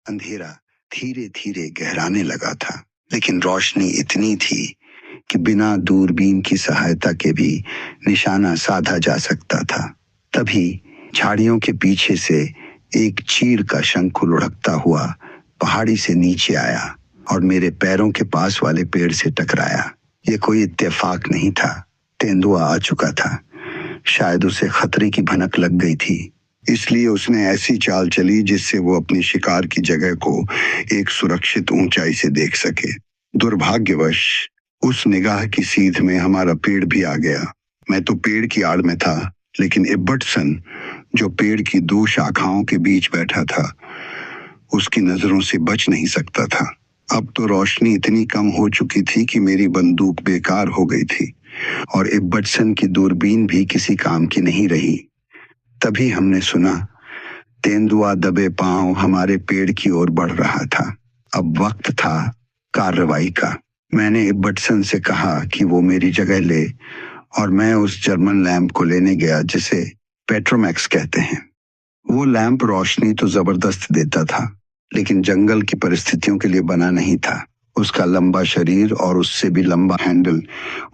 अंधेरा धीरे धीरे गहराने लगा था, लेकिन रोशनी इतनी थी कि बिना दूरबीन की सहायता के भी निशाना साधा जा सकता था। तभी झाड़ियों के पीछे से एक चीर का शंख लुढ़कता हुआ पहाड़ी से नीचे आया और मेरे पैरों के पास वाले पेड़ से टकराया। ये कोई इत्तेफाक नहीं था, तेंदुआ आ चुका था। शायद उसे खतरे की भनक लग गई थी, इसलिए उसने ऐसी चाल चली जिससे वो अपनी शिकार की जगह को एक सुरक्षित ऊंचाई से देख सके। दुर्भाग्यवश उस निगाह की सीध में हमारा पेड़ भी आ गया। मैं तो पेड़ की आड़ में था, लेकिन इब्बटसन जो पेड़ की दो शाखाओं के बीच बैठा था उसकी नजरों से बच नहीं सकता था। अब तो रोशनी इतनी कम हो चुकी थी कि मेरी बंदूक बेकार हो गई थी और इब्बटसन की दूरबीन भी किसी काम की नहीं रही। तभी हमने सुना तेंदुआ दबे पांव हमारे पेड़ की ओर बढ़ रहा था। अब वक्त था कार्रवाई का। मैंने इब्बटसन से कहा कि वो मेरी जगह ले और मैं उस जर्मन लैंप को लेने गया जिसे पेट्रोमैक्स कहते हैं। वो लैंप रोशनी तो जबरदस्त देता था, लेकिन जंगल की परिस्थितियों के लिए बना नहीं था। उसका लंबा शरीर और उससे भी लंबा हैंडल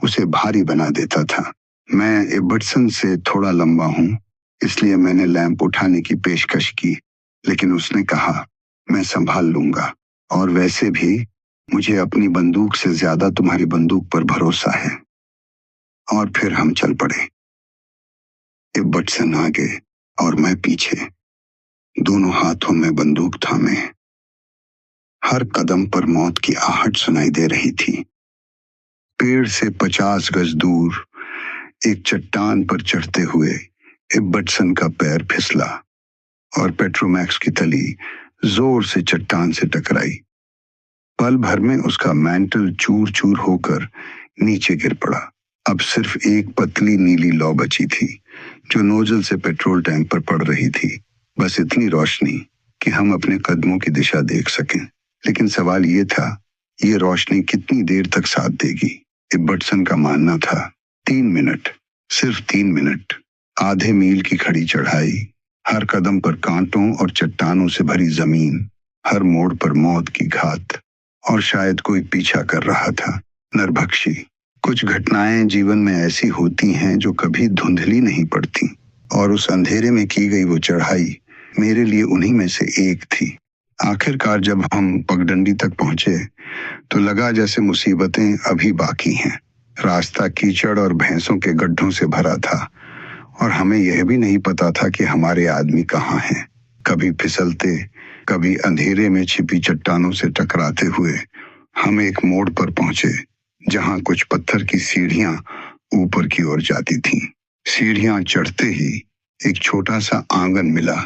उसे भारी बना देता था। मैं इब्बटसन से थोड़ा लंबा हूं, इसलिए मैंने लैंप उठाने की पेशकश की, लेकिन उसने कहा मैं संभाल लूंगा, और वैसे भी मुझे अपनी बंदूक से ज्यादा तुम्हारी बंदूक पर भरोसा है। और फिर हम चल पड़े। इब्बटसन आगे और मैं पीछे, दोनों हाथों में बंदूक थामे। हर कदम पर मौत की आहट सुनाई दे रही थी। पेड़ से 50 गज दूर एक चट्टान पर चढ़ते हुए इब्बटसन का पैर फिसला और पेट्रोमैक्स की तली जोर से चट्टान से टकराई। पल भर में उसका मैंटल चूर चूर होकर नीचे गिर पड़ा। अब सिर्फ एक पतली नीली लौ बची थी जो नोजल से पेट्रोल टैंक पर पड़ रही थी। बस इतनी रोशनी कि हम अपने कदमों की दिशा देख सकें। लेकिन सवाल ये था, ये रोशनी कितनी देर तक साथ देगी? इब्बटसन का मानना था 3 मिनट, सिर्फ 3 मिनट। आधे मील की खड़ी चढ़ाई, हर कदम पर कांटों और चट्टानों से भरी जमीन, हर मोड़ पर मौत की घात, और शायद कोई पीछा कर रहा था। नरभक्षी। कुछ घटनाएं जीवन में ऐसी होती हैं जो कभी धुंधली नहीं पड़ती, और उस अंधेरे में की गई वो चढ़ाई मेरे लिए उन्हीं में से एक थी। आखिरकार जब हम पगडंडी तक पहुंचे तो लगा जैसे मुसीबतें अभी बाकी हैं। रास्ता कीचड़ और भैंसों के गड्ढों से भरा था, और हमें यह भी नहीं पता था कि हमारे आदमी कहाँ हैं। कभी फिसलते, कभी अंधेरे में छिपी चट्टानों से टकराते हुए हम एक मोड़ पर पहुंचे जहां कुछ पत्थर की सीढ़ियां ऊपर की ओर जाती थीं। सीढ़ियां चढ़ते ही एक छोटा सा आंगन मिला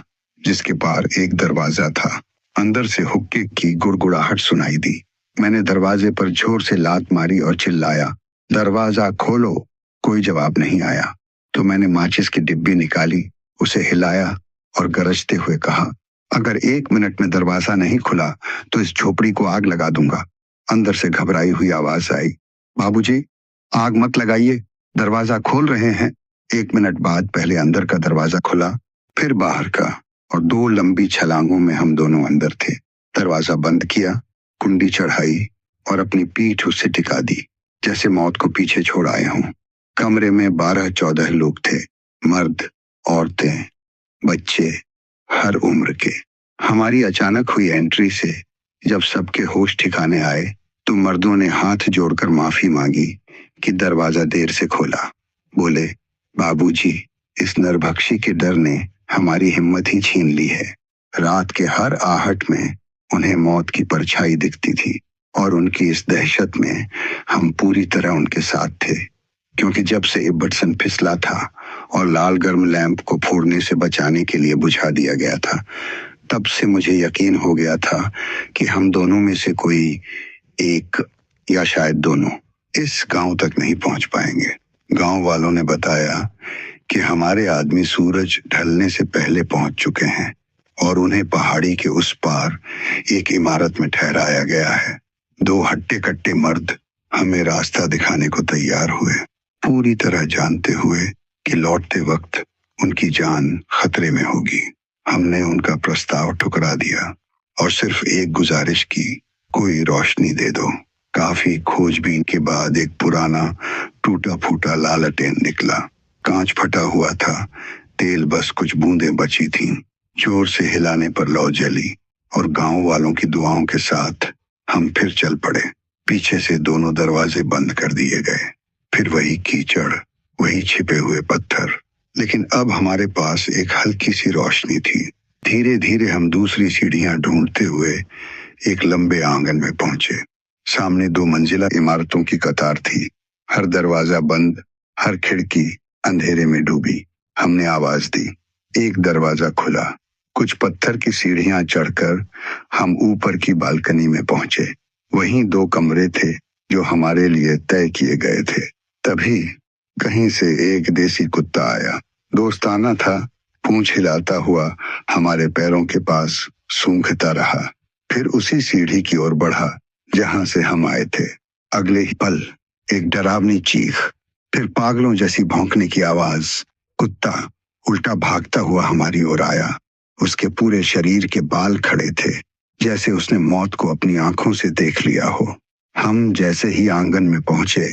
जिसके पार एक दरवाजा था। अंदर से हुक्के की गुड़गुड़ाहट सुनाई दी। मैंने दरवाजे पर जोर से लात मारी और चिल्लाया, दरवाजा खोलो। कोई जवाब नहीं आया। तो मैंने माचिस की डिब्बी निकाली, उसे हिलाया और गरजते हुए कहा, अगर 1 मिनट में दरवाजा नहीं खुला तो इस झोपड़ी को आग लगा दूंगा। अंदर से घबराई हुई आवाज आई, बाबूजी, आग मत लगाइए, दरवाजा खोल रहे हैं। 1 मिनट बाद पहले अंदर का दरवाजा खुला, फिर बाहर का, और 2 लंबी छलांगों में हम दोनों अंदर थे। दरवाजा बंद किया, कुंडी चढ़ाई और अपनी पीठ उससे टिका दी, जैसे मौत को पीछे छोड़ आए हों। कमरे में 12-14 लोग थे, मर्द, औरतें, बच्चे, हर उम्र के। हमारी अचानक हुई एंट्री से जब सबके होश ठिकाने आए तो मर्दों ने हाथ जोड़कर माफी मांगी कि दरवाजा देर से खोला। बोले, बाबूजी, इस नरभक्षी के डर ने हमारी हिम्मत ही छीन ली है। रात के हर आहट में उन्हें मौत की परछाई दिखती थी, और उनकी इस दहशत में हम पूरी तरह उनके साथ थे। क्योंकि जब से इब्बटसन फिसला था और लाल गर्म लैंप को फोड़ने से बचाने के लिए बुझा दिया गया था, तब से मुझे यकीन हो गया था कि हम दोनों में से कोई एक, या शायद दोनों, इस गांव तक नहीं पहुंच पाएंगे। गांव वालों ने बताया कि हमारे आदमी सूरज ढलने से पहले पहुंच चुके हैं और उन्हें पहाड़ी के उस पार एक इमारत में ठहराया गया है। 2 हट्टे कट्टे मर्द हमें रास्ता दिखाने को तैयार हुए, पूरी तरह जानते हुए कि लौटते वक्त उनकी जान खतरे में होगी। हमने उनका प्रस्ताव ठुकरा दिया और सिर्फ एक गुजारिश की, कोई रोशनी दे दो। काफी खोजबीन के बाद एक पुराना टूटा फूटा लालटेन निकला। कांच फटा हुआ था, तेल बस कुछ बूंदें बची थीं। जोर से हिलाने पर लौ जली और गांव वालों की दुआओं के साथ हम फिर चल पड़े। पीछे से दोनों दरवाजे बंद कर दिए गए। फिर वही कीचड़, वही छिपे हुए पत्थर, लेकिन अब हमारे पास एक हल्की सी रोशनी थी। धीरे धीरे हम दूसरी सीढ़ियां ढूंढते हुए एक लंबे आंगन में पहुंचे। सामने 2 मंजिला इमारतों की कतार थी। हर दरवाजा बंद, हर खिड़की अंधेरे में डूबी। हमने आवाज दी। एक दरवाजा खुला। कुछ पत्थर की सीढ़ियां चढ़कर हम ऊपर की बालकनी में पहुंचे। वहीं 2 कमरे थे जो हमारे लिए तय किए गए थे। तभी कहीं से एक देसी कुत्ता आया। दोस्ताना था, पूंछ हिलाता हुआ हमारे पैरों के पास सूंघता रहा। फिर उसी सीढ़ी की ओर बढ़ा जहां से हम आए थे। अगले ही पल एक डरावनी चीख, फिर पागलों जैसी भौंकने की आवाज। कुत्ता उल्टा भागता हुआ हमारी ओर आया। उसके पूरे शरीर के बाल खड़े थे, जैसे उसने मौत को अपनी आंखों से देख लिया हो। हम जैसे ही आंगन में पहुंचे,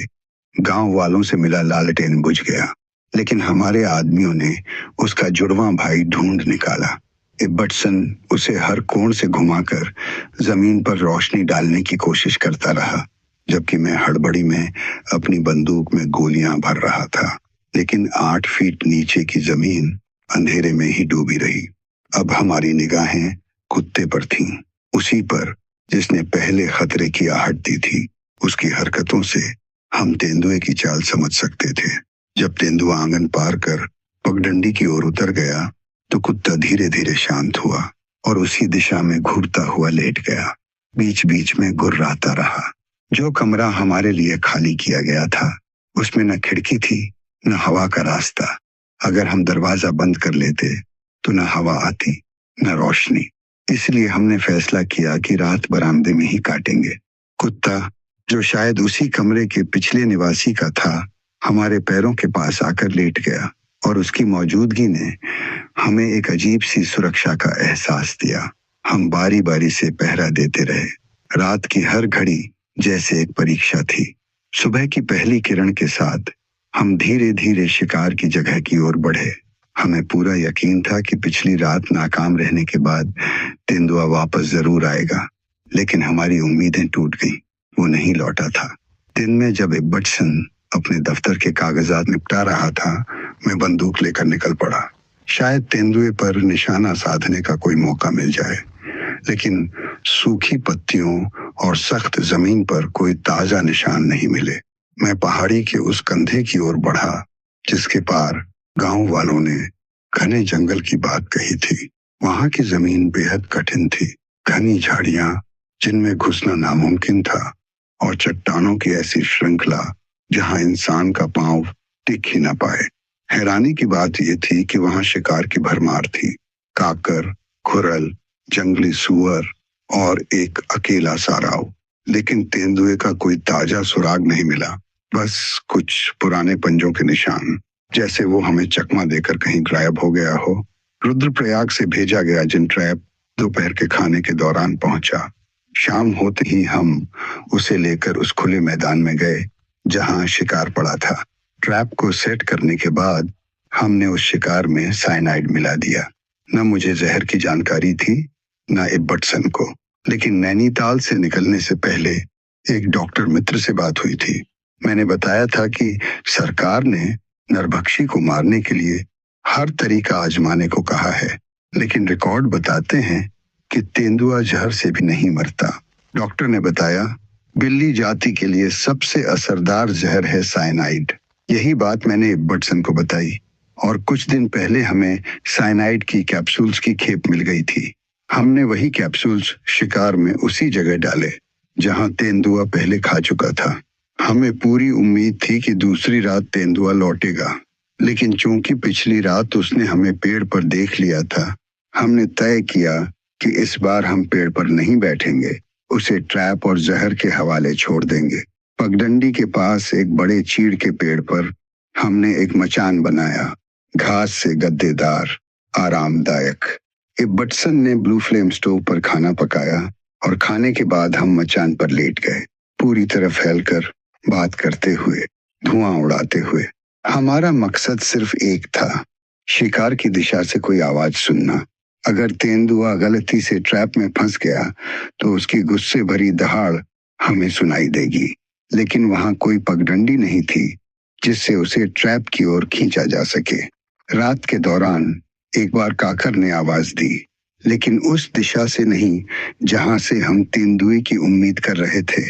गांव वालों से मिला लालटेन बुझ गया, लेकिन हमारे आदमियों ने उसका जुड़वां भाई ढूंढ निकाला। इब्बटसन उसे हर कोण से घुमाकर जमीन पर रोशनी डालने की कोशिश करता रहा, जबकि मैं हड़बड़ी में अपनी बंदूक में गोलियां भर रहा था। लेकिन 8 फीट नीचे की जमीन अंधेरे में ही डूबी रही। अब हमारी निगाहें कुत्ते पर थीं, उसी पर जिसने पहले खतरे की आहट दी थी। उसकी हरकतों से हम तेंदुए की चाल समझ सकते थे। जब तेंदुआ आंगन पार कर पगडंडी की ओर उतर गया तो कुत्ता धीरे धीरे शांत हुआ और उसी दिशा में घूरता हुआ लेट गया। बीच बीच में गुर्राता रहा। जो कमरा हमारे लिए खाली किया गया था उसमें न खिड़की थी न हवा का रास्ता। अगर हम दरवाजा बंद कर लेते तो न हवा आती न रोशनी। इसलिए हमने फैसला किया कि रात बरामदे में ही काटेंगे। कुत्ता, जो शायद उसी कमरे के पिछले निवासी का था, हमारे पैरों के पास आकर लेट गया और उसकी मौजूदगी ने हमें एक अजीब सी सुरक्षा का एहसास दिया। हम बारी बारी से पहरा देते रहे। रात की हर घड़ी जैसे एक परीक्षा थी। सुबह की पहली किरण के साथ हम धीरे धीरे शिकार की जगह की ओर बढ़े। हमें पूरा यकीन था कि पिछली रात नाकाम रहने के बाद तेंदुआ वापस जरूर आएगा, लेकिन हमारी उम्मीदें टूट गईं। वो नहीं लौटा था। दिन में जब इब्बटसन अपने दफ्तर के कागजात निपटा रहा था, मैं बंदूक लेकर निकल पड़ा। शायद तेंदुए पर निशाना साधने का कोई मौका मिल जाए, लेकिन सूखी पत्तियों और सख्त जमीन पर कोई ताजा निशान नहीं मिले। मैं पहाड़ी के उस कंधे की ओर बढ़ा जिसके पार गांव वालों ने घने जंगल की बात कही थी। वहां की जमीन बेहद कठिन थी। घनी झाड़ियां जिनमें घुसना नामुमकिन था और चट्टानों की ऐसी श्रृंखला जहां इंसान का पांव टिक ही न पाए। हैरानी की बात यह थी कि वहां शिकार की भरमार थी। काकर, खुरल, जंगली सूअर और एक अकेला साराव। लेकिन तेंदुए का कोई ताजा सुराग नहीं मिला। बस कुछ पुराने पंजों के निशान, जैसे वो हमें चकमा देकर कहीं गायब हो गया हो। रुद्रप्रयाग से भेजा गया जिन ट्रैप दोपहर के खाने के दौरान पहुंचा। शाम होते ही हम उसे लेकर उस खुले मैदान में गए जहां शिकार पड़ा था। ट्रैप को सेट करने के बाद हमने उस शिकार में साइनाइड मिला दिया। न मुझे जहर की जानकारी थी न इब्बटसन को, लेकिन नैनीताल से निकलने से पहले एक डॉक्टर मित्र से बात हुई थी। मैंने बताया था कि सरकार ने नरभक्षी को मारने के लिए हर तरीका आजमाने को कहा है, लेकिन रिकॉर्ड बताते हैं कि तेंदुआ जहर से भी नहीं मरता। डॉक्टर ने बताया, बिल्ली जाति के लिए सबसे असरदार जहर है साइनाइड। यही बात मैंने इब्बटसन को बताई और कुछ दिन पहले हमें साइनाइड की कैप्सूल्स की खेप मिल गई थी। हमने वही कैप्सूल्स शिकार में उसी जगह डाले जहां तेंदुआ पहले खा चुका था। हमें पूरी उम्मीद थी कि दूसरी रात तेंदुआ लौटेगा, लेकिन चूंकि पिछली रात उसने हमें पेड़ पर देख लिया था, हमने तय किया कि इस बार हम पेड़ पर नहीं बैठेंगे, उसे ट्रैप और जहर के हवाले छोड़ देंगे। पगडंडी के पास एक बड़े चीड़ के पेड़ पर हमने एक मचान बनाया, घास से गद्देदार, आरामदायक। इब्बटसन ने ब्लू फ्लेम स्टोव पर खाना पकाया और खाने के बाद हम मचान पर लेट गए, पूरी तरह फैलकर, बात करते हुए, धुआं उड़ाते हुए। हमारा मकसद सिर्फ एक था, शिकार की दिशा से कोई आवाज सुनना। अगर तेंदुआ गलती से ट्रैप में फंस गया तो उसकी गुस्से भरी दहाड़ हमें सुनाई देगी, लेकिन वहां कोई पगडंडी नहीं थी जिससे उसे ट्रैप की ओर खींचा जा सके। रात के दौरान एक बार काकर ने आवाज दी, लेकिन उस दिशा से नहीं जहां से हम तेंदुए की उम्मीद कर रहे थे।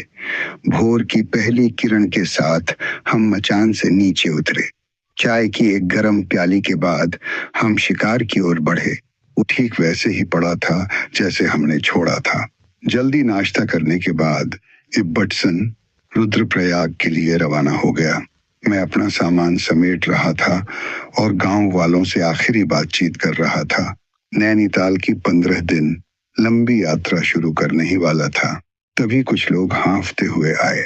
भोर की पहली किरण के साथ हम मचान से नीचे उतरे। चाय की एक गर्म प्याली के बाद हम शिकार की ओर बढ़े। वो ठीक वैसे ही पड़ा था जैसे हमने छोड़ा था। जल्दी नाश्ता करने के बाद इब्बटसन रुद्रप्रयाग के लिए रवाना हो गया। मैं अपना सामान समेट रहा था और गांव वालों से आखिरी बातचीत कर रहा था। नैनीताल की 15 दिन लंबी यात्रा शुरू करने ही वाला था, तभी कुछ लोग हाँफते हुए आए।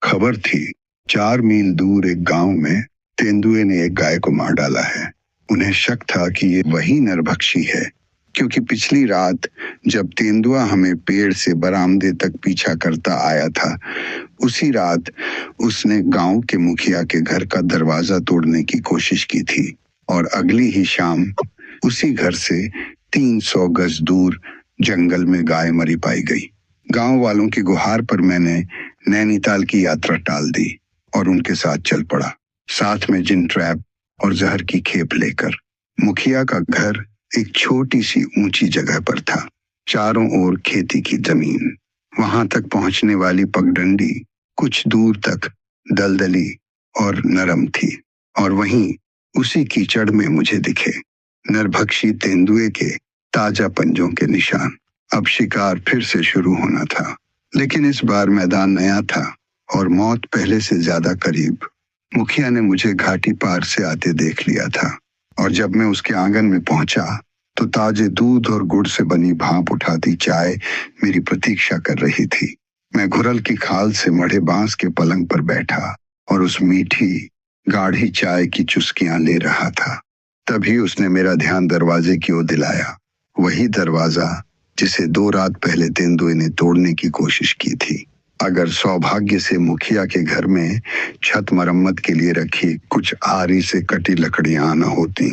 खबर थी 4 मील दूर एक गांव में तेंदुए ने एक गाय को मार डाला है। उन्हें शक था कि ये वही नरभक्षी है, क्योंकि पिछली रात जब तेंदुआ हमें पेड़ से बरामदे तक पीछा करता आया था, उसी रात उसने गांव के मुखिया के घर का दरवाजा तोड़ने की कोशिश की थी और अगली ही शाम उसी घर से 300 गज दूर जंगल में गाय मरी पाई गई। गांव वालों की गुहार पर मैंने नैनीताल की यात्रा टाल दी और उनके साथ चल पड़ा, साथ में जिन ट्रैप और जहर की खेप लेकर। मुखिया का घर एक छोटी सी ऊंची जगह पर था, चारों ओर खेती की जमीन। वहां तक पहुंचने वाली पगडंडी कुछ दूर तक दलदली और नरम थी, और वहीं उसी कीचड़ में मुझे दिखे नरभक्षी तेंदुए के ताजा पंजों के निशान। अब शिकार फिर से शुरू होना था, लेकिन इस बार मैदान नया था और मौत पहले से ज्यादा करीब। मुखिया ने मुझे घाटी पार से आते देख लिया था, और जब मैं उसके आंगन में पहुंचा तो ताजे दूध और गुड़ से बनी भाप उठाती चाय मेरी प्रतीक्षा कर रही थी। मैं घुरल की खाल से मढ़े बांस के पलंग पर बैठा और उस मीठी गाढ़ी चाय की चुस्कियां ले रहा था। तभी उसने मेरा ध्यान दरवाजे की ओर दिलाया, वही दरवाजा जिसे 2 रात पहले तेंदुए ने तोड़ने की कोशिश की थी। अगर सौभाग्य से मुखिया के घर में छत मरम्मत के लिए रखी कुछ आरी से कटी लकड़ियां न होती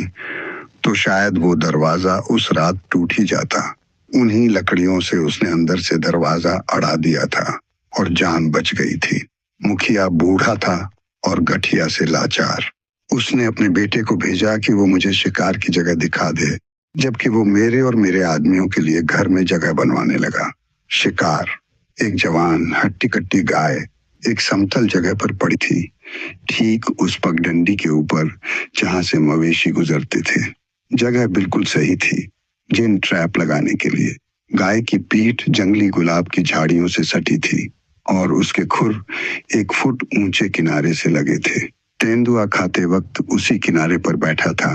तो शायद वो दरवाजा उस रात टूट ही जाता। उन्हीं लकड़ियों से उसने अंदर से दरवाजा अड़ा दिया था और जान बच गई थी। मुखिया बूढ़ा था और गठिया से लाचार। उसने अपने बेटे को भेजा कि वो मुझे शिकार की जगह दिखा दे, जबकि वो मेरे और मेरे आदमियों के लिए घर में जगह बनवाने लगा। शिकार, एक जवान हट्टी कट्टी गाय एक समतल जगह पर पड़ी थी, ठीक उस पगडंडी के ऊपर जहां से मवेशी गुजरते थे। जगह बिल्कुल सही थी जिन ट्रैप लगाने के लिए। गाय की पीठ जंगली गुलाब की झाड़ियों से सटी थी और उसके खुर 1 फुट ऊंचे किनारे से लगे थे। तेंदुआ खाते वक्त उसी किनारे पर बैठा था,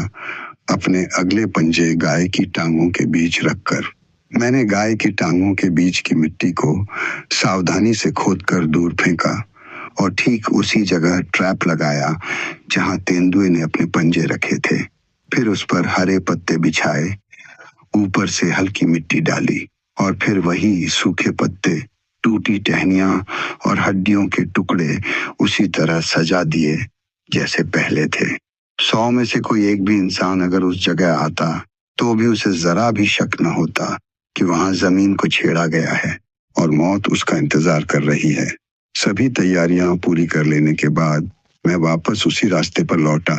अपने अगले पंजे गाय की टांगों के बीच रखकर। मैंने गाय की टांगों के बीच की मिट्टी को सावधानी से खोदकर दूर फेंका और ठीक उसी जगह ट्रैप लगाया जहां तेंदुए ने अपने पंजे रखे थे। फिर उस पर हरे पत्ते बिछाए, ऊपर से हल्की मिट्टी डाली और फिर वही सूखे पत्ते, टूटी टहनियां और हड्डियों के टुकड़े उसी तरह सजा दिए जैसे पहले थे। 100 में से कोई एक भी इंसान अगर उस जगह आता तो भी उसे जरा भी शक न होता कि वहां जमीन को छेड़ा गया है और मौत उसका इंतजार कर रही है। सभी तैयारियां पूरी कर लेने के बाद मैं वापस उसी रास्ते पर लौटा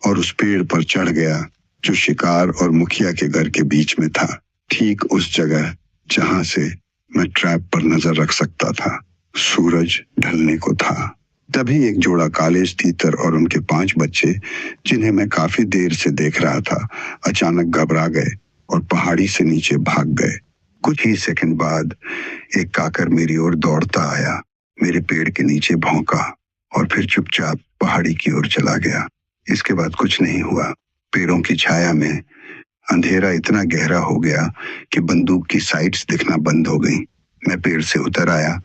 और उस पेड़ पर चढ़ गया जो शिकार और मुखिया के घर के बीच में था, ठीक उस जगह जहां से मैं ट्रैप पर नजर रख सकता था। सूरज ढलने को था। तभी एक जोड़ा कालेज तीतर और उनके 5 बच्चे, जिन्हें मैं काफी देर से देख रहा था, अचानक घबरा गए और पहाड़ी से नीचे भाग गए। कुछ ही सेकंड बाद एक काकर मेरी ओर दौड़ता आया, मेरे पेड़ के नीचे भौंका और फिर चुपचाप पहाड़ी की ओर चला गया। इसके बाद कुछ नहीं हुआ। पेड़ों की छाया में अंधेरा इतना गहरा हो गया कि बंदूक की साइट्स दिखना बंद हो गई। मैं पेड़ से उतर आया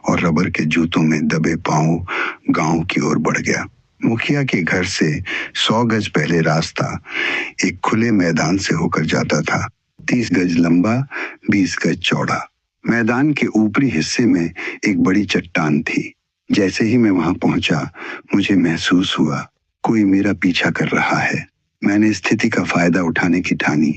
और रबर के जूतों में दबे पांव गांव की ओर बढ़ गया। मुखिया के घर से 100 गज पहले रास्ता एक खुले मैदान से होकर जाता था। 30 गज लंबा, 20 गज चौड़ा। मैदान के ऊपरी हिस्से में एक बड़ी चट्टान थी। जैसे ही मैं वहां पहुंचा, मुझे महसूस हुआ कोई मेरा पीछा कर रहा है। मैंने स्थिति का फायदा उठाने की ठानी।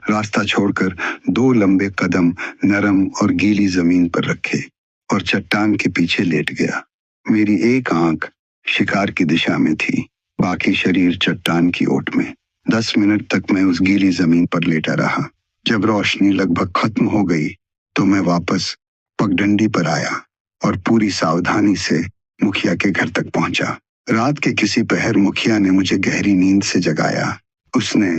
रास्ता छोड़कर 2 लंबे कदम नरम और गीली जमीन पर रखे और चट्टान के पीछे लेट गया। मेरी एक आंख शिकार की दिशा में थी, बाकी शरीर चट्टान की ओट में। 10 मिनट तक मैं उस गीली जमीन पर लेटा रहा। जब रोशनी लगभग खत्म हो गई तो मैं वापस पगडंडी पर आया और पूरी सावधानी से मुखिया के घर तक पहुंचा। रात के किसी पहर मुखिया ने मुझे गहरी नींद से जगाया। उसने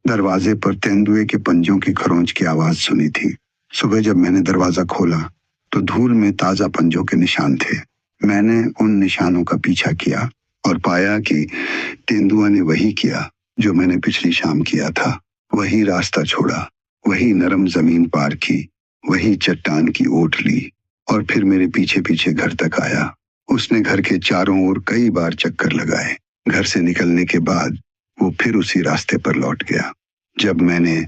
दरवाजे पर तेंदुए के पंजों की खरोंच की आवाज सुनी थी। सुबह जब मैंने दरवाजा खोला तो धूल में ताजा पंजों के निशान थे। मैंने उन निशानों का पीछा किया और पाया कि तेंदुआ ने वही किया जो मैंने पिछली शाम किया था। वही रास्ता छोड़ा, वही नरम जमीन पार की, वही चट्टान की ओट ली और फिर मेरे पीछे पीछे घर तक आया। उसने घर के चारों ओर कई बार चक्कर लगाए। घर से निकलने के बाद वो फिर उसी रास्ते पर लौट गया। जब मैंने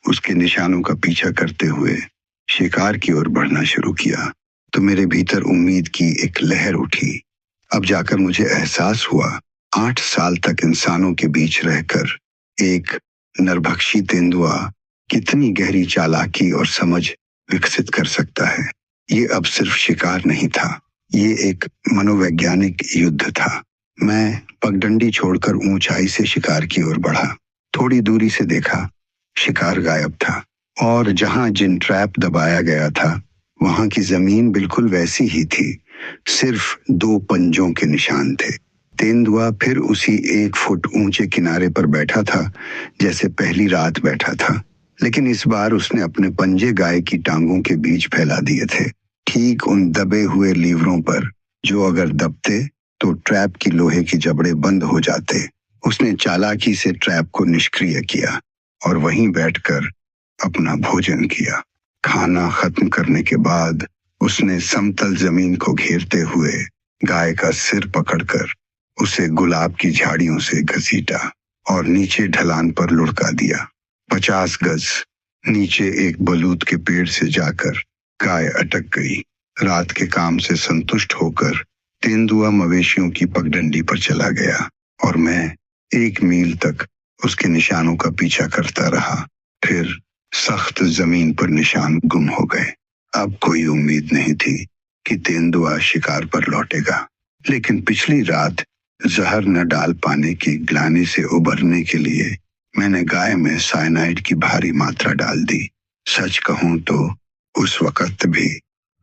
उसके निशानों का पीछा करते हुए शिकार की ओर बढ़ना शुरू किया तो मेरे भीतर उम्मीद की एक लहर उठी। अब जाकर मुझे एहसास हुआ 8 साल तक इंसानों के बीच रहकर एक नरभक्षी तेंदुआ कितनी गहरी चालाकी और समझ विकसित कर सकता है। ये अब सिर्फ शिकार नहीं था, ये एक मनोवैज्ञानिक युद्ध था। मैं पगडंडी छोड़कर ऊंचाई से शिकार की ओर बढ़ा। थोड़ी दूरी से देखा, शिकार गायब था और जहां जिन ट्रैप दबाया गया था वहां की जमीन बिल्कुल वैसी ही थी, सिर्फ 2 पंजों के निशान थे। तेंदुआ फिर उसी 1 फुट ऊंचे किनारे पर बैठा था जैसे पहली रात बैठा था, लेकिन इस बार उसने अपने पंजे गाय की टांगों के बीच फैला दिए थे, ठीक उन दबे हुए लीवरों पर जो अगर दबते तो ट्रैप की लोहे की जबड़े बंद हो जाते। उसने चालाकी से ट्रैप को निष्क्रिय किया और वहीं बैठकर अपना भोजन किया। खाना खत्म करने के बाद उसने समतल जमीन को घेरते हुए गाय का सिर पकड़कर उसे गुलाब की झाड़ियों से घसीटा और नीचे ढलान पर लुढ़का दिया। 50 गज नीचे एक बलूत के पेड़ से जाकर गाय अटक गई। रात के काम से संतुष्ट होकर तेंदुआ मवेशियों की पगडंडी पर चला गया और मैं 1 मील तक उसके निशानों का पीछा करता रहा। फिर सख्त जमीन पर निशान गुम हो गए। अब कोई उम्मीद नहीं थी कि तेंदुआ शिकार पर लौटेगा, लेकिन पिछली रात जहर न डाल पाने की ग्लानि से उबरने के लिए मैंने गाय में साइनाइड की भारी मात्रा डाल दी। सच कहूं तो उस वक्त भी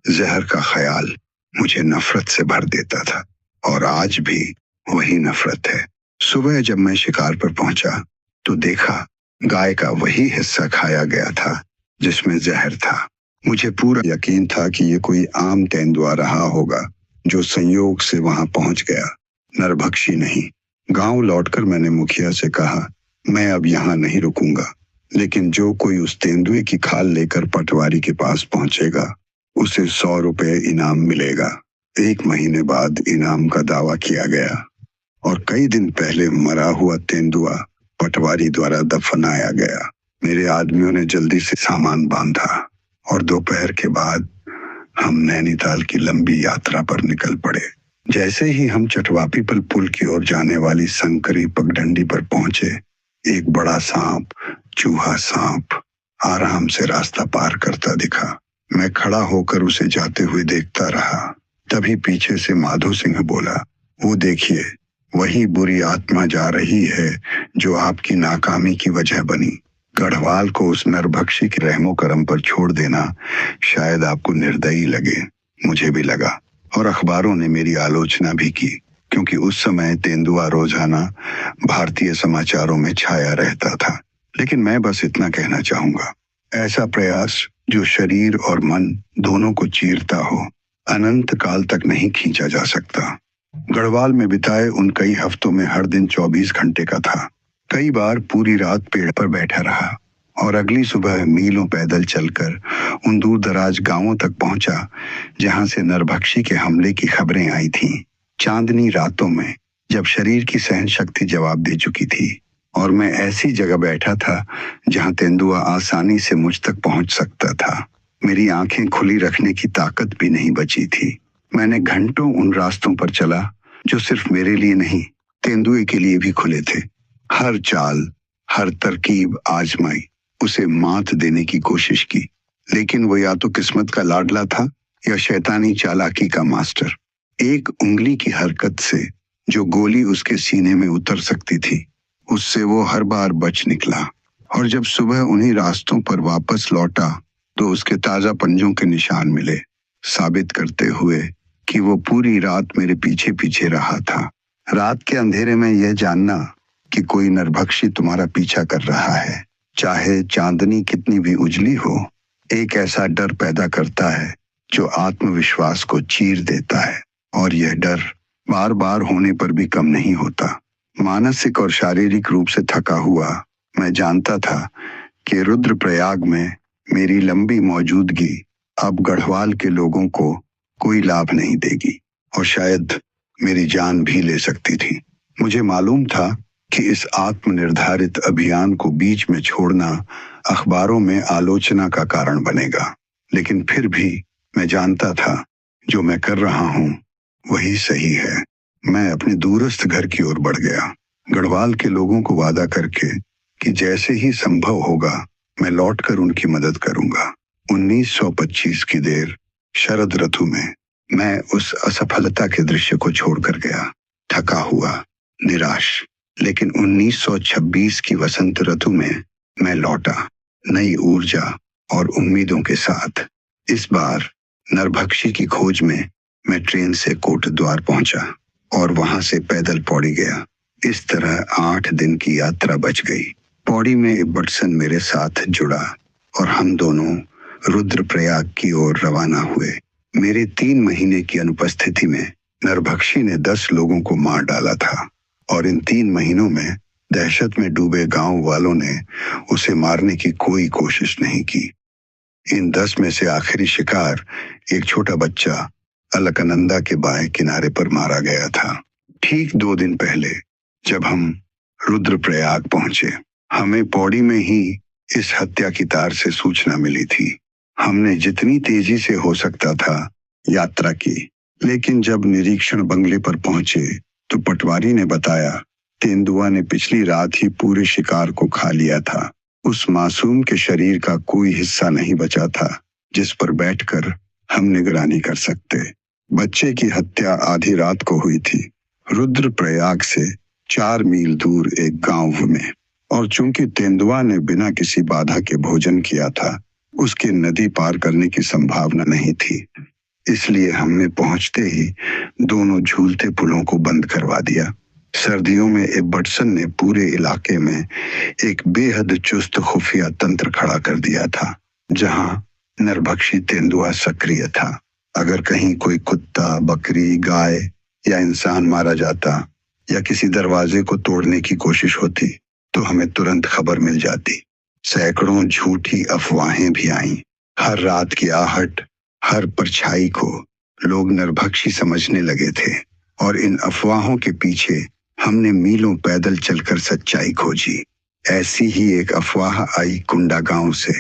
जहर का ख्याल मुझे नफरत से भर देता था और आज भी वही नफरत है। सुबह जब मैं शिकार पर पहुंचा तो देखा गाय का वही हिस्सा खाया गया था जिसमें जहर था। मुझे पूरा यकीन था कि ये कोई आम तेंदुआ रहा होगा जो संयोग से वहां पहुंच गया, नरभक्षी नहीं। गांव लौटकर मैंने मुखिया से कहा, मैं अब यहाँ नहीं रुकूंगा, लेकिन जो कोई उस तेंदुए की खाल लेकर पटवारी के पास पहुंचेगा उसे 100 रुपए इनाम मिलेगा। 1 महीने बाद इनाम का दावा किया गया और कई दिन पहले मरा हुआ तेंदुआ पटवारी द्वारा दफनाया गया। मेरे आदमियों ने जल्दी से सामान बांधा और दोपहर के बाद हम नैनीताल की लंबी यात्रा पर निकल पड़े। जैसे ही हम चटवापीपल पुल की ओर जाने वाली संकरी पगडंडी पर पहुंचे, एक बड़ा सांप, चूहा सांप, आराम से रास्ता पार करता दिखा। मैं खड़ा होकर उसे जाते हुए देखता रहा। तभी पीछे से माधो सिंह बोला, वो देखिए, वही बुरी आत्मा जा रही है जो आपकी नाकामी की वजह बनी। गढ़वाल को उस नरभक्षी के रहमो करम पर छोड़ देना शायद आपको निर्दयी लगे, मुझे भी लगा, और अखबारों ने मेरी आलोचना भी की, क्योंकि उस समय तेंदुआ रोजाना भारतीय समाचारों में छाया रहता था। लेकिन मैं बस इतना कहना चाहूंगा, ऐसा प्रयास जो शरीर और मन दोनों को चीरता हो, अनंत काल तक नहीं खींचा जा सकता। गढ़वाल में बिताए उन कई हफ्तों में हर दिन 24 घंटे का था। कई बार पूरी रात पेड़ पर बैठा रहा और अगली सुबह मीलों पैदल चलकर उन दूर दराज गांवों तक पहुंचा जहां से नरभक्षी के हमले की खबरें आई थीं। चांदनी रातों में जब शरीर की सहन शक्ति जवाब दे चुकी थी, और मैं ऐसी जगह बैठा था जहां तेंदुआ आसानी से मुझ तक पहुंच सकता था। मेरी आंखें खुली रखने की ताकत भी नहीं बची थी। मैंने घंटों उन रास्तों पर चला जो सिर्फ मेरे लिए नहीं, तेंदुए के लिए भी खुले थे। हर चाल, हर तरकीब आजमाई, उसे मात देने की कोशिश की, लेकिन वो या तो किस्मत का लाडला था या शैतानी चालाकी का मास्टर। एक उंगली की हरकत से जो गोली उसके सीने में उतर सकती थी, उससे वो हर बार बच निकला। और जब सुबह उन्हीं रास्तों पर वापस लौटा तो उसके ताजा पंजों के निशान मिले, साबित करते हुए कि वो पूरी रात मेरे पीछे पीछे रहा था। रात के अंधेरे में यह जानना कि कोई नरभक्षी तुम्हारा पीछा कर रहा है, चाहे चांदनी कितनी भी उजली हो, एक ऐसा डर पैदा करता है जो आत्मविश्वास को चीर देता है। और यह डर बार बार होने पर भी कम नहीं होता। मानसिक और शारीरिक रूप से थका हुआ मैं जानता था कि रुद्रप्रयाग में मेरी लंबी मौजूदगी अब गढ़वाल के लोगों को कोई लाभ नहीं देगी और शायद मेरी जान भी ले सकती थी। मुझे मालूम था कि इस आत्मनिर्धारित अभियान को बीच में छोड़ना अखबारों में आलोचना का कारण बनेगा, लेकिन फिर भी मैं जानता था जो मैं कर रहा हूं वही सही है। मैं अपने दूरस्थ घर की ओर बढ़ गया, गढ़वाल के लोगों को वादा करके कि जैसे ही संभव होगा मैं लौटकर उनकी मदद करूंगा। 1925 की देर शरद ऋतु में मैं उस असफलता के दृश्य को छोड़कर गया, थका हुआ, निराश। लेकिन 1926 की वसंत ऋतु में मैं लौटा, नई ऊर्जा और उम्मीदों के साथ। इस बार नरभक्षी की खोज में मैं ट्रेन से कोटद्वार पहुंचा और वहां से पैदल पौड़ी गया। इस तरह 8 दिन की यात्रा बच गई। पौड़ी में इब्बटसन मेरे साथ जुड़ा और हम दोनों रुद्रप्रयाग की ओर रवाना हुए। मेरे 3 महीने की अनुपस्थिति में नरभक्षी ने 10 लोगों को मार डाला था और इन 3 महीनों में दहशत में डूबे गांव वालों ने उसे मारने की कोई कोशिश नहीं की। इन 10 में से आखिरी शिकार एक छोटा बच्चा अलकनंदा के बाएं किनारे पर मारा गया था। ठीक 2 दिन पहले जब हम रुद्रप्रयाग पहुंचे, हमें पौड़ी में ही इस हत्या की तार से सूचना मिली थी। हमने जितनी तेजी से हो सकता था यात्रा की, लेकिन जब निरीक्षण बंगले पर पहुंचे तो पटवारी ने बताया तेंदुआ ने पिछली रात ही पूरे शिकार को खा लिया था। उस मासूम के शरीर का कोई हिस्सा नहीं बचा था जिस पर बैठकर हम निगरानी कर सकते। बच्चे की हत्या आधी रात को हुई थी, रुद्रप्रयाग से 4 मील दूर एक गांव में। और चूंकि तेंदुआ ने बिना किसी बाधा के भोजन किया था, उसके नदी पार करने की संभावना नहीं थी। इसलिए हमने पहुंचते ही दोनों झूलते पुलों को बंद करवा दिया। सर्दियों में इब्बटसन ने पूरे इलाके में एक बेहद चुस्त खुफिया तंत्र खड़ा कर दिया था, जहां नरभक्षी तेंदुआ सक्रिय था। अगर कहीं कोई कुत्ता, बकरी, गाय या इंसान मारा जाता या किसी दरवाजे को तोड़ने की कोशिश होती तो हमें तुरंत खबर मिल जाती। सैकड़ों झूठी अफवाहें भी आईं। हर रात की आहट, हर परछाई को लोग नरभक्षी समझने लगे थे और इन अफवाहों के पीछे हमने मीलों पैदल चलकर सच्चाई खोजी। ऐसी ही एक अफवाह आई कुंडा गांव से,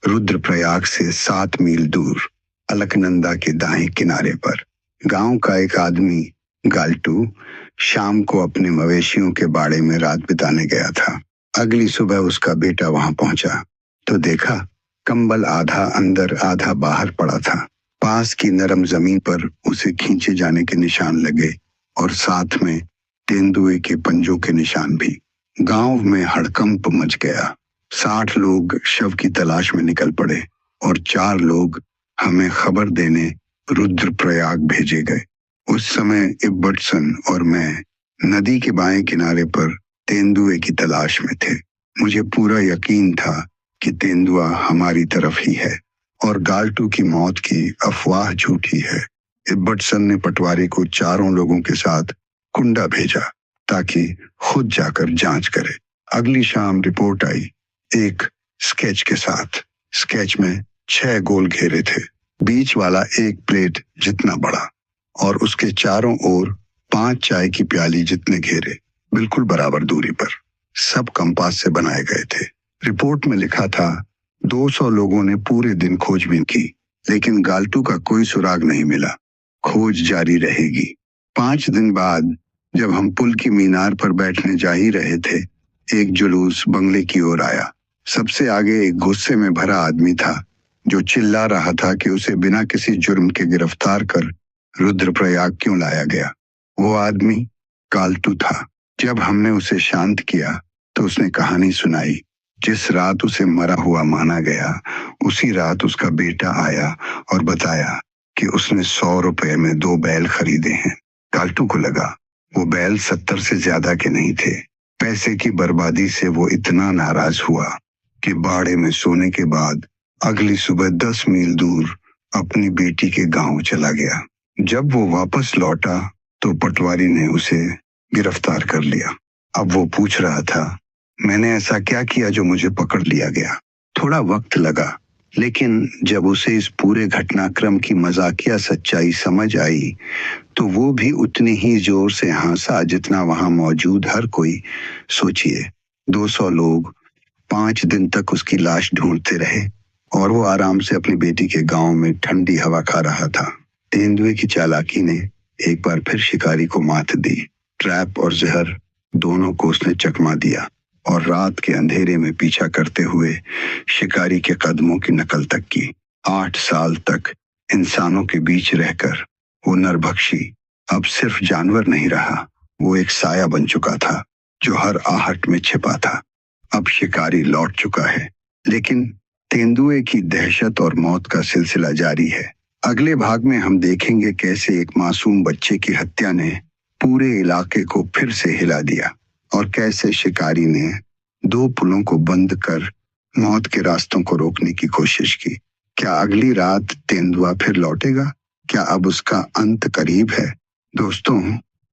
रुद्रप्रयाग से 7 मील दूर अलकनंदा के दाएं किनारे पर। गांव का एक आदमी गाल्टू शाम को अपने मवेशियों के बाड़े में रात बिताने गया था। अगली सुबह उसका बेटा वहां पहुंचा तो देखा कंबल आधा अंदर आधा बाहर पड़ा था। पास की नरम जमीन पर उसे खींचे जाने के निशान लगे और साथ में तेंदुए के पंजों के निशान भी। गांव में हड़कंप मच गया। 60 लोग शव की तलाश में निकल पड़े और 4 लोग हमें खबर देने रुद्रप्रयाग भेजे गए। उस समय इब्बटसन और मैं नदी के बाएं किनारे पर तेंदुए की तलाश में थे। मुझे पूरा यकीन था कि तेंदुआ हमारी तरफ ही है और गाल्टू की मौत की अफवाह झूठी है। इब्बटसन ने पटवारी को 4 लोगों के साथ कुंडा भेजा ताकि खुद जाकर जांच करे। अगली शाम रिपोर्ट आई एक स्केच के साथ। स्केच में 6 गोल घेरे थे, बीच वाला एक प्लेट जितना बड़ा और उसके चारों ओर 5 चाय की प्याली जितने घेरे, बिल्कुल बराबर दूरी पर। सब कंपास से बनाए गए थे। रिपोर्ट में लिखा था 200 लोगों ने पूरे दिन खोजबीन की, लेकिन गाल्टू का कोई सुराग नहीं मिला। खोज जारी रहेगी। 5 दिन बाद जब हम पुल की मीनार पर बैठने जा ही रहे थे, एक जुलूस बंगले की ओर आया। सबसे आगे एक गुस्से में भरा आदमी था जो चिल्ला रहा था कि उसे बिना किसी जुर्म के गिरफ्तार कर रुद्रप्रयाग क्यों लाया गया। वो आदमी गाल्टू था। जब हमने उसे शांत किया तो उसने कहानी सुनाई। जिस रात उसे मरा हुआ माना गया, उसी रात उसका बेटा आया और बताया कि उसने 100 रुपए में 2 बैल खरीदे हैं। गाल्टू को लगा वो बैल 70 से ज्यादा के नहीं थे। पैसे की बर्बादी से वो इतना नाराज हुआ कि बाड़े में सोने के बाद अगली सुबह 10 मील दूर अपनी बेटी के गांव चला गया। जब वो वापस लौटा तो पटवारी ने उसे गिरफ्तार कर लिया। अब वो पूछ रहा था, मैंने ऐसा क्या किया जो मुझे पकड़ लिया गया। थोड़ा वक्त लगा, लेकिन जब उसे इस पूरे घटनाक्रम की मजाकिया सच्चाई समझ आई तो वो भी उतनी ही जोर से हंसा जितना वहां मौजूद हर कोई। सोचिए, 200 लोग 5 दिन तक उसकी लाश ढूंढते रहे और वो आराम से अपनी बेटी के गांव में ठंडी हवा खा रहा था। तेंदुए की चालाकी ने एक बार फिर शिकारी को मात दी। ट्रैप और जहर दोनों को उसने चकमा दिया और रात के अंधेरे में पीछा करते हुए शिकारी के कदमों की नकल तक की। 8 साल तक इंसानों के बीच रहकर वो नरभक्षी अब सिर्फ जानवर नहीं रहा, वो एक साया बन चुका था जो हर आहट में छिपा था। अब शिकारी लौट चुका है, लेकिन तेंदुए की दहशत और मौत का सिलसिला जारी है। अगले भाग में हम देखेंगे कैसे एक मासूम बच्चे की हत्या ने पूरे इलाके को फिर से हिला दिया और कैसे शिकारी ने 2 पुलों को बंद कर मौत के रास्तों को रोकने की कोशिश की। क्या अगली रात तेंदुआ फिर लौटेगा? क्या अब उसका अंत करीब है? दोस्तों,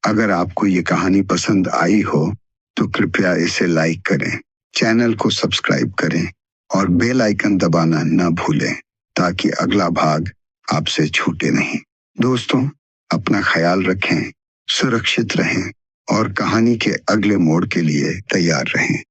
अगर आपको ये कहानी पसंद आई हो तो कृपया इसे लाइक करें, चैनल को सब्सक्राइब करें और बेल आइकन दबाना न भूलें ताकि अगला भाग आपसे छूटे नहीं। दोस्तों, अपना ख्याल रखें, सुरक्षित रहें और कहानी के अगले मोड़ के लिए तैयार रहें।